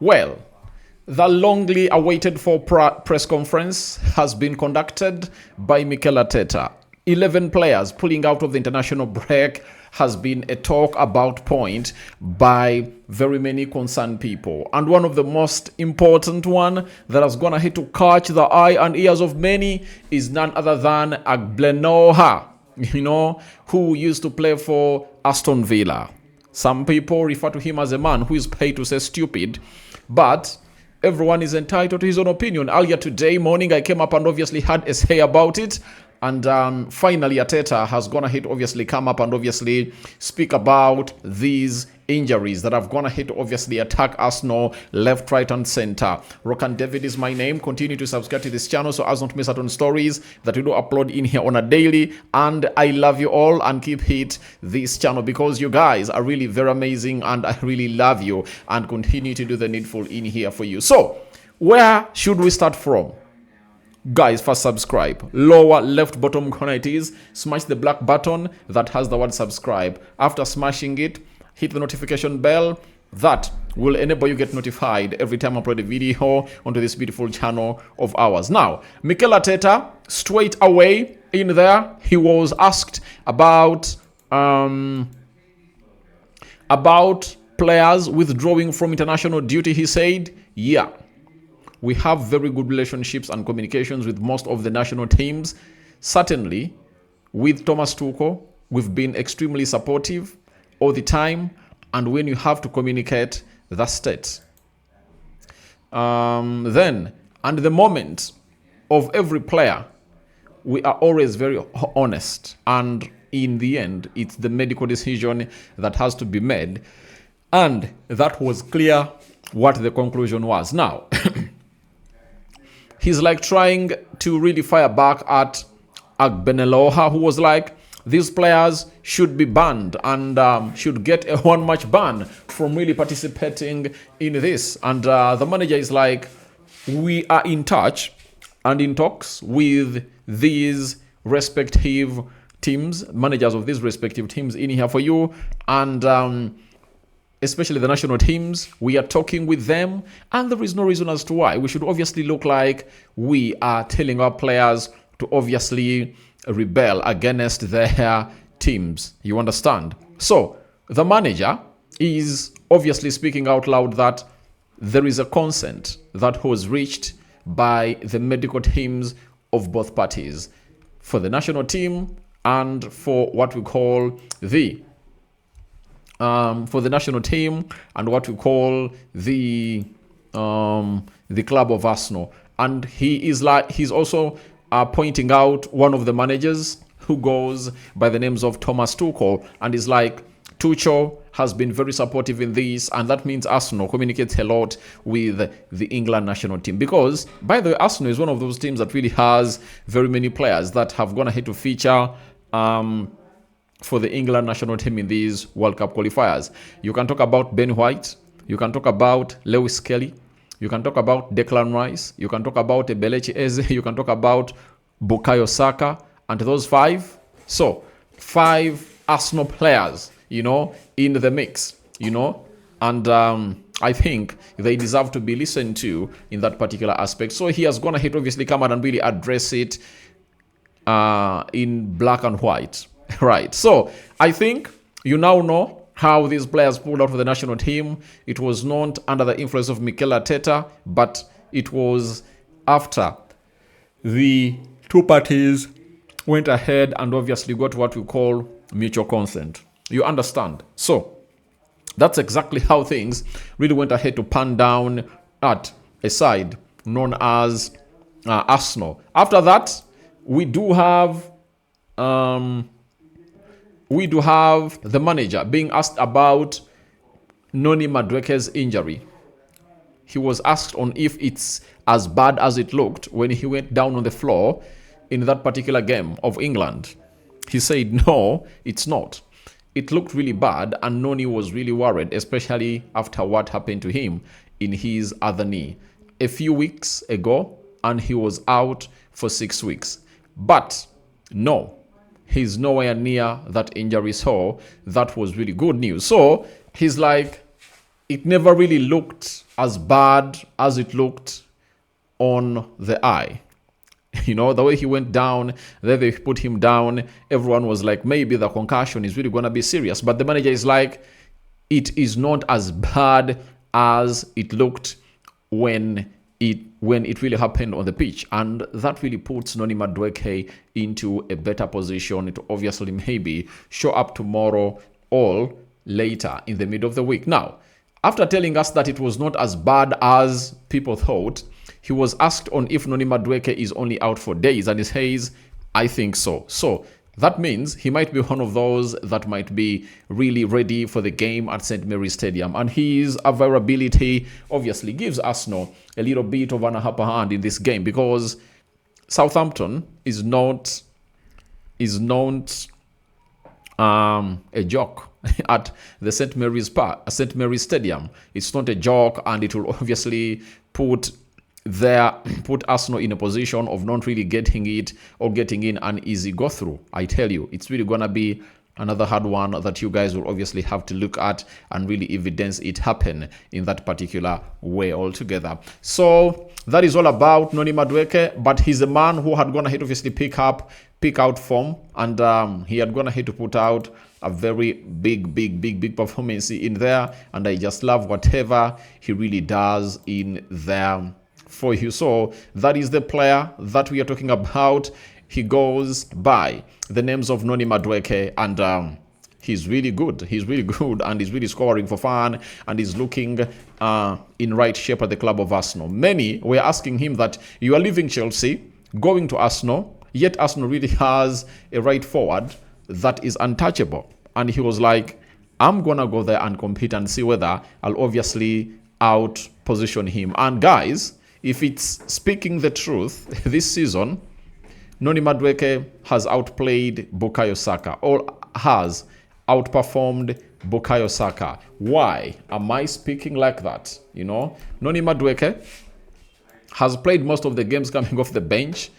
Well, the longly awaited for press conference has been conducted by Mikel Arteta. 11 players pulling out of the international break has been a talk about point by very many concerned people. And one of the most important one that has gone ahead to catch the eye and ears of many is none other than Agbenoha, who used to play for Aston Villa. Some people refer to him as a man who is paid to say stupid, but everyone is entitled to his own opinion. Earlier today morning, I came up and obviously had a say about it. And finally, Arteta has gone ahead to obviously come up and obviously speak about these injuries that have gone ahead to obviously attack Arsenal left, right, and center. Rokani David is my name. Continue to subscribe to this channel so as not to miss out on stories that we do upload in here on a daily. And I love you all and keep hit this channel because you guys are really very amazing and I really love you and continue to do the needful in here for you. So, where should we start from? Guys, first subscribe. Lower left bottom corner it is. Smash the black button that has the word subscribe. After smashing it, hit the notification bell. That will enable you get notified every time I upload a video onto this beautiful channel of ours. Now, Mikel Arteta, straight away in there, he was asked about players withdrawing from international duty. He said, yeah, we have very good relationships and communications with most of the national teams. Certainly, with Thomas Tuchel, we've been extremely supportive all the time. And when you have to communicate, that's it. Then, at the moment of every player, we are always very honest. And in the end, it's the medical decision that has to be made. And that was clear what the conclusion was. Now, he's like trying to really fire back at Agbenoha, who was like, these players should be banned and should get a one-match ban from really participating in this. And the manager is like, we are in touch and in talks with these respective teams, managers of these respective teams in here for you. And especially the national teams, we are talking with them, and there is no reason as to why. We should obviously look like we are telling our players to obviously rebel against their teams. You understand? So, the manager is obviously speaking out loud that there is a consent that was reached by the medical teams of both parties for the national team and for what we call the national team and what we call the club of Arsenal. And he's also pointing out one of the managers who goes by the names of Thomas Tuchel, and is like, Tuchel has been very supportive in this, and that means Arsenal communicates a lot with the England national team. Because, by the way, Arsenal is one of those teams that really has very many players that have gone ahead to feature for the England national team in these World Cup qualifiers. You can talk about Ben White. You can talk about Lewis Kelly. You can talk about Declan Rice. You can talk about Eberechi Eze. You can talk about Bukayo Saka. And those five, so 5 Arsenal players, in the mix, and I think they deserve to be listened to in that particular aspect. So he has gone ahead, obviously, come out and really address it in black and white. Right. So I think you now know how these players pulled out for the national team. It was not under the influence of Mikel Arteta, but it was after the two parties went ahead and obviously got what we call mutual consent. You understand? So that's exactly how things really went ahead to pan down at a side known as Arsenal. After that, we do have the manager being asked about Noni Madueke's injury. He was asked on if it's as bad as it looked when he went down on the floor in that particular game of England. He said, no, it's not. It looked really bad, and Noni was really worried, especially after what happened to him in his other knee a few weeks ago, and he was out for 6 weeks. But no, he's nowhere near that injury, so that was really good news. So he's like, it never really looked as bad as it looked on the eye. You know, the way he went down, then they put him down, everyone was like, maybe the concussion is really going to be serious. But the manager is like, it is not as bad as it looked when it really happened on the pitch. And that really puts Noni Madueke into a better position to obviously maybe show up tomorrow or later in the middle of the week. Now, after telling us that it was not as bad as people thought, he was asked on if Noni Madueke is only out for days, and he says, I think so. So that means he might be one of those that might be really ready for the game at St. Mary's Stadium. And his availability obviously gives Arsenal a little bit of an upper hand in this game, because Southampton is not a joke at the St. Mary's Stadium. It's not a joke, and it will obviously put Arsenal in a position of not really getting it or getting in an easy go through. I tell you, it's really gonna be another hard one that you guys will obviously have to look at and really evidence it happen in that particular way altogether. So that is all about Noni Madueke, but he's a man who had gone ahead to obviously pick out form, and he had gone ahead to put out a very big performance in there, and I just love whatever he really does in there for you. So that is the player that we are talking about. He goes by the names of Noni Madueke, and he's really good. He's really good, and he's really scoring for fun, and he's looking in right shape at the club of Arsenal. Many were asking him that you are leaving Chelsea, going to Arsenal, yet Arsenal really has a right forward that is untouchable. And he was like, I'm gonna go there and compete and see whether I'll obviously out position him. And guys, if it's speaking the truth, this season, Noni Madueke has outplayed Bukayo Saka, or has outperformed Bukayo Saka. Why am I speaking like that? You know, Noni Madueke has played most of the games coming off the bench,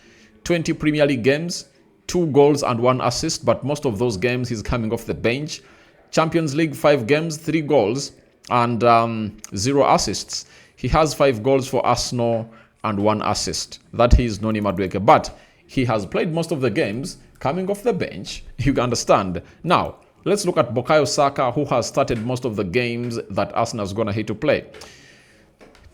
20 Premier League games, 2 goals and 1 assist, but most of those games he's coming off the bench. Champions League, 5 games, 3 goals and 0 assists. He has 5 goals for Arsenal and 1 assist. That is Noni Madueke. But he has played most of the games coming off the bench. You can understand. Now, let's look at Bukayo Saka, who has started most of the games that Arsenal is going to hit to play.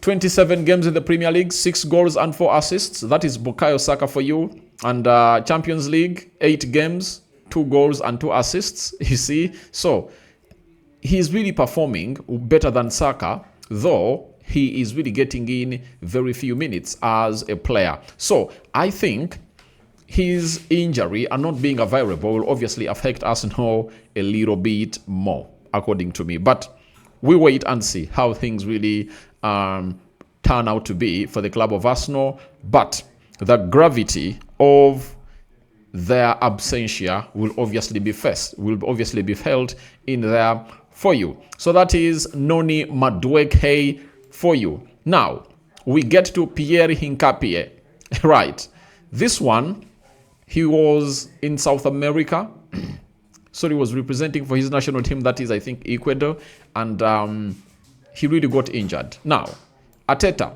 27 games in the Premier League, 6 goals and 4 assists. That is Bukayo Saka for you. And Champions League, 8 games, 2 goals and 2 assists. You see? So, he's really performing better than Saka, though he is really getting in very few minutes as a player. So, I think his injury and not being available will obviously affect Arsenal a little bit more, according to me. But we wait and see how things really turn out to be for the club of Arsenal. But the gravity of their absentia will obviously be felt in there for you. So that is Noni Madueke for you. Now, we get to Piero Hincapie. Right. This one, he was in South America. So he was representing for his national team, that is, I think, Ecuador. And he really got injured. Now, Arteta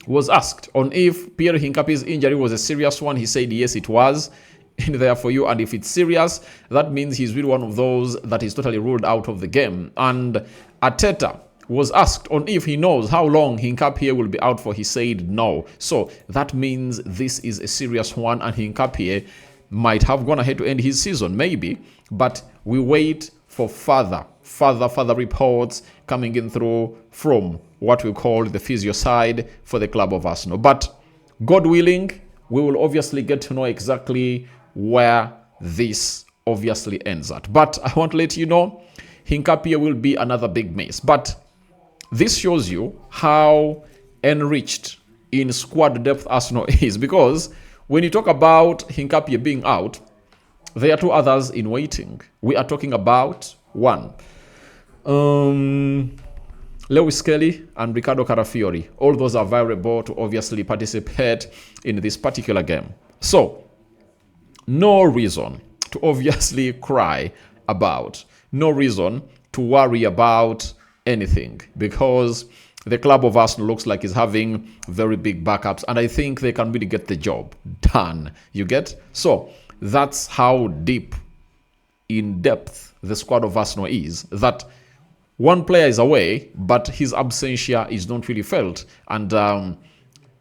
was asked on if Piero Hincapie's injury was a serious one. He said, yes, it was in there for you. And if it's serious, that means he's really one of those that is totally ruled out of the game. And Arteta was asked on if he knows how long Hincapie will be out for. He said no. So that means this is a serious one, and Hincapie might have gone ahead to end his season, maybe. But we wait for further reports coming in through from what we call the physio side for the club of Arsenal. But God willing, we will obviously get to know exactly where this obviously ends at. But I want to let you know, Hincapie will be another big miss. But this shows you how enriched in squad depth Arsenal is, because when you talk about Hincapie being out, there are 2 others in waiting. We are talking about 1, Lewis Kelly and Ricardo Carafiori. All those are available to obviously participate in this particular game. So, no reason to obviously cry about, no reason to worry about anything, because the club of Arsenal looks like it's having very big backups, and I think they can really get the job done. You get? So that's how deep, in depth, the squad of Arsenal is, that one player is away, but his absentia is not really felt. And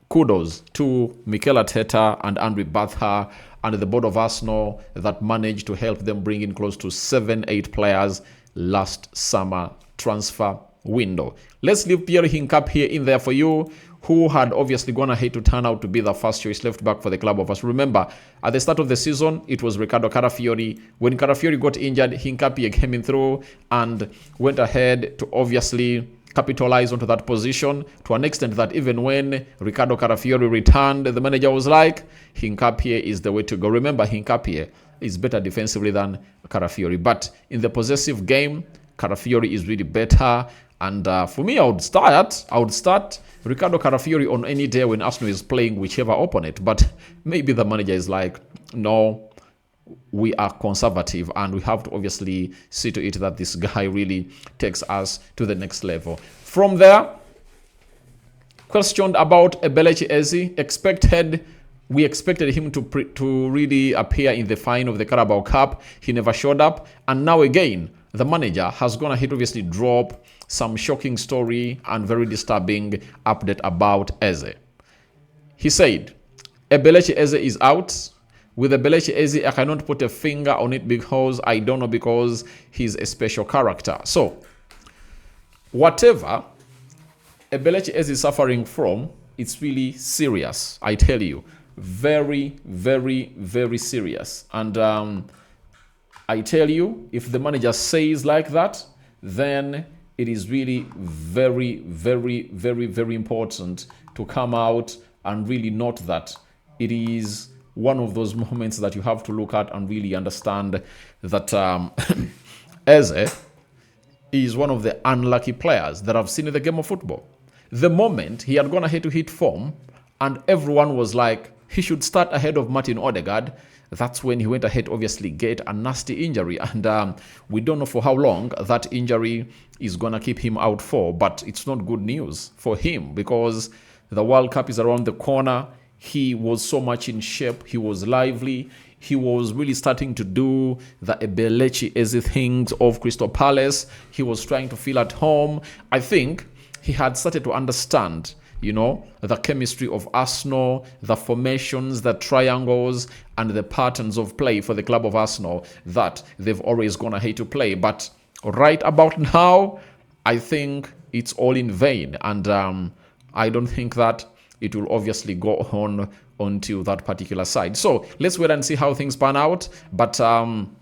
kudos to Mikel Arteta and Andre Batha and the board of Arsenal that managed to help them bring in close to 7-8 players last summer transfer window. Let's leave Piero Hincapie in there for you, who had obviously gone ahead to turn out to be the first choice left back for the club of us. Remember, at the start of the season, it was Riccardo Carafiori. When Carafiori got injured, Hincapie came in through and went ahead to obviously capitalize onto that position to an extent that even when Riccardo Carafiori returned, the manager was like, Hincapie is the way to go. Remember, Hincapie is better defensively than Carafiori, but in the possessive game, Carafiori is really better. And for me, I would start Riccardo Carafiori on any day when Arsenal is playing whichever opponent. But maybe the manager is like, no, we are conservative and we have to obviously see to it that this guy really takes us to the next level. From there, questioned about Eberechi Eze, we expected him to really appear in the final of the Carabao Cup. He never showed up. And now again, the manager has gone ahead to obviously drop some shocking story and very disturbing update about Eze. He said, Eberechi Eze is out. With Eberechi Eze, I cannot put a finger on it because I don't know, because he's a special character. So, whatever Eberechi Eze is suffering from, it's really serious, I tell you. Very, very, very serious. And I tell you, if the manager says like that, then it is really very, very, very, very important to come out and really note that it is one of those moments that you have to look at and really understand that Eze is one of the unlucky players that I've seen in the game of football. The moment he had gone ahead to hit form and everyone was like, he should start ahead of Martin Odegaard, that's when he went ahead to obviously get a nasty injury. And we don't know for how long that injury is going to keep him out for. But it's not good news for him because the World Cup is around the corner. He was so much in shape. He was lively. He was really starting to do the Eberechi Eze things of Crystal Palace. He was trying to feel at home. I think he had started to understand, you know, the chemistry of Arsenal, the formations, the triangles, and the patterns of play for the club of Arsenal that they've always gone ahead to play. But right about now, I think it's all in vain. And I don't think that it will obviously go on onto that particular side. So let's wait and see how things pan out. But I'm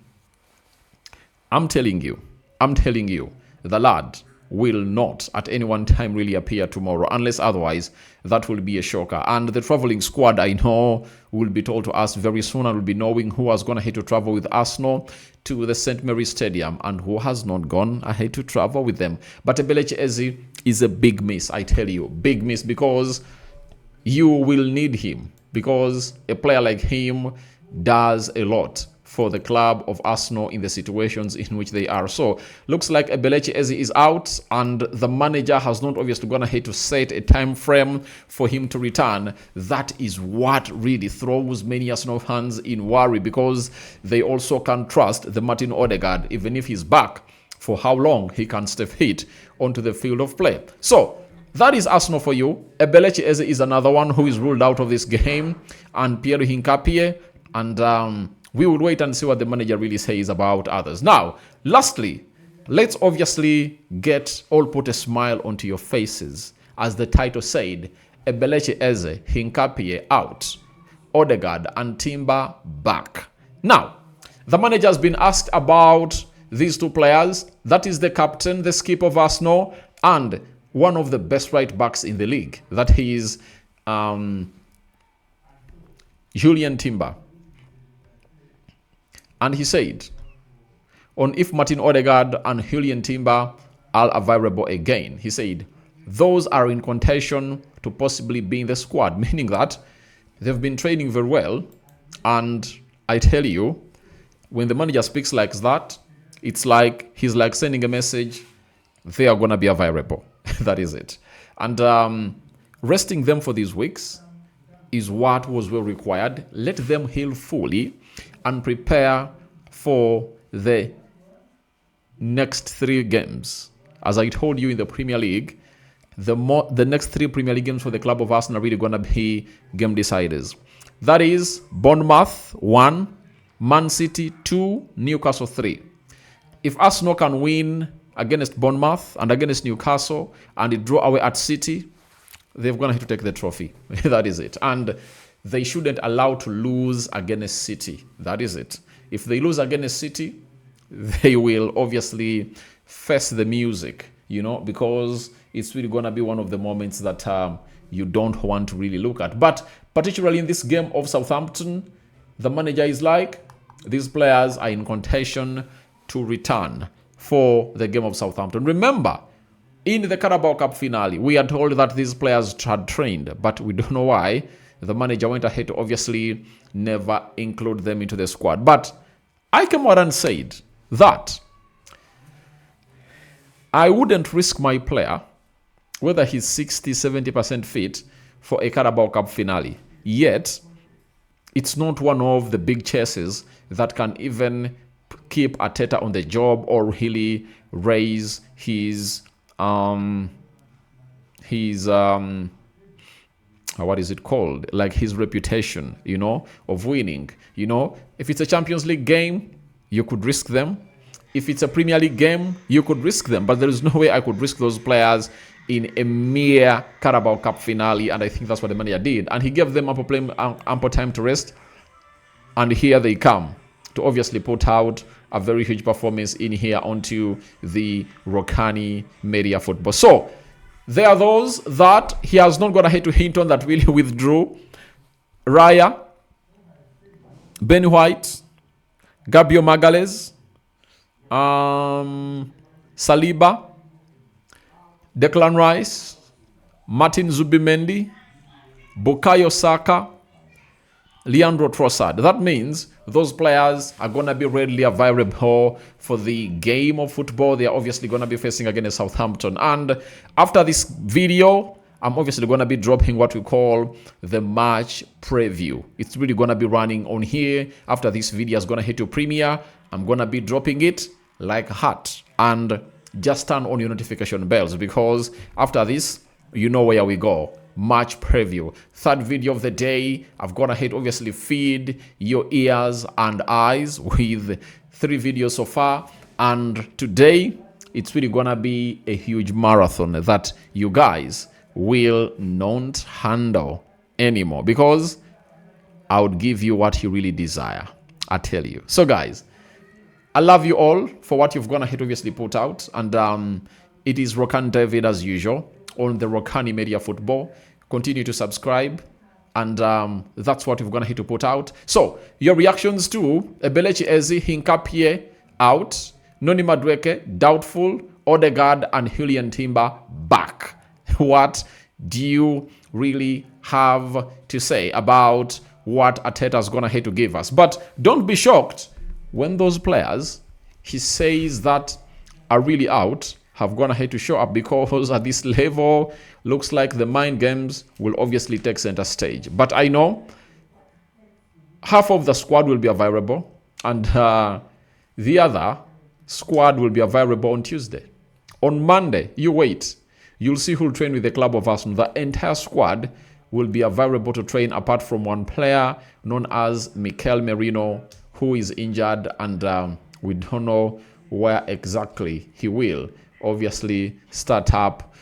telling you, the lad will not at any one time really appear tomorrow, unless otherwise that will be a shocker. And the traveling squad, I know, will be told to us very soon, and we'll be knowing who has gone ahead to travel with Arsenal to the St. Mary's Stadium and who has not gone ahead to travel with them. But Eberechi Eze is a big miss, I tell you, big miss, because you will need him, because a player like him does a lot for the club of Arsenal in the situations in which they are. So looks like Eberechi Eze is out, and the manager has not obviously gone ahead to set a time frame for him to return. That is what really throws many Arsenal fans in worry, because they also can't trust the Martin Odegaard, even if he's back, for how long he can stay fit onto the field of play. So that is Arsenal for you. Eberechi Eze is another one who is ruled out of this game, and Piero Hincapie, and we will wait and see what the manager really says about others. Now, lastly, let's obviously all put a smile onto your faces. As the title said, Eberechi Eze, Hincapie out, Odegaard and Timber back. Now, the manager has been asked about these two players. That is the captain, the skip of Arsenal, and one of the best right backs in the league. That is Julian Timber. And he said, on if Martin Odegaard and Julian Timber are available again, he said, those are in contention to possibly be in the squad, meaning that they've been training very well. And I tell you, when the manager speaks like that, it's like he's like sending a message they are going to be available. That is it. And resting them for these weeks is what was well required. Let them heal fully and prepare for the next 3 games. As I told you in the Premier League, the next 3 Premier League games for the club of Arsenal are really going to be game deciders. That is Bournemouth 1, Man City 2, Newcastle 3. If Arsenal can win against Bournemouth and against Newcastle and it draw away at City, they're going to have to take the trophy. That is it. And they shouldn't allow to lose against City. That is it. If they lose against City, they will obviously face the music, because it's really going to be one of the moments that you don't want to really look at. But particularly in this game of Southampton, the manager is like, these players are in contention to return for the game of Southampton. Remember, in the Carabao Cup finale, we are told that these players had trained, but we don't know why. The manager went ahead to obviously never include them into the squad. But I came out and said that I wouldn't risk my player, whether he's 60, 70% fit, for a Carabao Cup finale. Yet, it's not one of the big chases that can even keep Arteta on the job or really raise his what is it called? Like his reputation, of winning. If it's a Champions League game, you could risk them. If it's a Premier League game, you could risk them. But there is no way I could risk those players in a mere Carabao Cup finale. And I think that's what the manager did. And he gave them ample time to rest. And here they come to obviously put out a very huge performance in here onto the Rokani Media Football. So there are those that he has not gone ahead to hint on that really withdrew. Raya, Ben White, Gabriel Magalhaes, Saliba, Declan Rice, Martin Zubimendi, Bukayo Saka, Leandro Trossard. That means those players are going to be readily available for the game of football. They are obviously going to be facing against Southampton. And after this video, I'm obviously going to be dropping what we call the match preview. It's really going to be running on here. After this video is going to hit your premiere, I'm going to be dropping it like a hat. And just turn on your notification bells, because after this, you know where we go. Match preview, 3rd video of the day. I've gone ahead, obviously feed your ears and eyes with 3 videos so far, and today it's really gonna be a huge marathon that you guys will not handle anymore, because I would give you what you really desire, I tell you. So guys, I love you all for what you've gone ahead obviously put out, and it is Rokani David as usual on the Rokani Media Football. Continue to subscribe, and that's what we're going to hit to put out. So, your reactions to Eberechi Eze, Hincapie out, Noni Madueke, Doubtful, Odegaard and Timber back. What do you really have to say about what Arteta's going to hit to give us? But don't be shocked when those players he says that are really out have gone ahead to show up, because at this level, looks like the mind games will obviously take center stage. But I know half of the squad will be available, and the other squad will be available on Tuesday. On Monday, you wait. You'll see who'll train with the club of Arsenal. The entire squad will be available to train, apart from one player known as Mikel Merino, who is injured, and we don't know where exactly he will obviously start up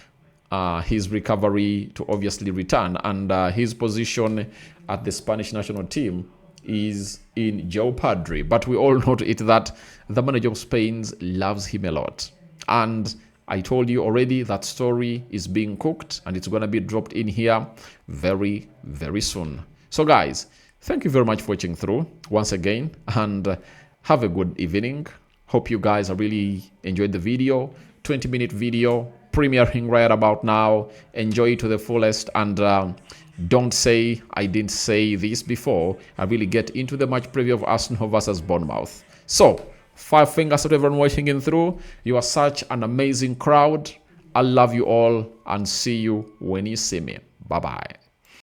his recovery to obviously return, and his position at the Spanish national team is in jeopardy. But we all know that the manager of Spain loves him a lot, and I told you already that story is being cooked, and it's going to be dropped in here very, very soon. So guys, thank you very much for watching through once again, and have a good evening. Hope you guys are really enjoyed the video. 20-minute video premiering right about now. Enjoy it to the fullest, and don't say I didn't say this before. I really get into the match preview of Arsenal versus Bournemouth. So 5 fingers to everyone watching in through. You are such an amazing crowd. I love you all and see you when you see me. Bye-bye.